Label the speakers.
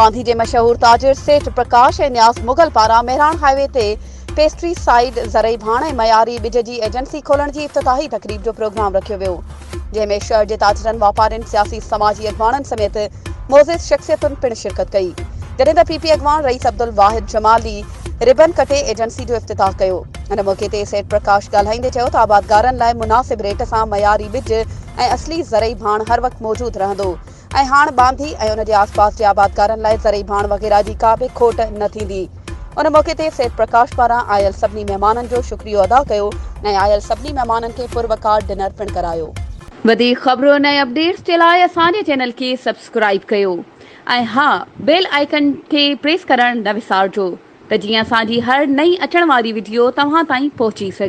Speaker 1: बांधी जे मशहूर ताजिर सेठ प्रकाश ऐं न्याज़ मुगल पारां मेहरान हाईवे ते पेस्ट्री साइड ज़रई भाण ऐं मयारी ॿिज जी एजेंसी खोलण जी इफ़्तिताही तक़रीब जो प्रोग्राम रखियो वियो, जंहिंमें शहर जे ताजिरनि वापारियुनि सियासी समाजी अॻवाननि समेत मोज़िज़ शख़्सियतुनि पिणु शिरकत कई। जॾहिं त पीपी अॻवान रईस अब्दुल वाहिद जमाली रिबन कटे एजेंसी जो इफ़्तिताह कयो। हिन मौक़े ते सेठ प्रकाश ॻाल्हाईंदे चयो त आबादगारनि लाइ मुनासिब रेट सां मयारी ॿिज ऐं असली ज़रई भाण हर वक़्तु मौजूदु रहंदो ऐं हाणे बांधी ऐं उन जे आसपास जे आबादगारनि लाइ ज़रई भाण वग़ैरह जी का बि खोट न थींदी। उन मौक़े ते सेठ प्रकाश पारां आयल सभिनी महिमाननि जो शुक्रियो अदा कयो ऐं आयल सभिनी महिमाननि खे पुरवकार डिनर पिणु करायो। वधीक ख़बरुनि ऐं अपडेट्स जे लाइ असांजे चैनल खे सब्सक्राइब कयो ऐं हा, बेल आइकन खे प्रेस करणु न विसारिजो त जीअं असांजी हर नई अचण वारी वीडियो तव्हां ताईं पहुची सघे।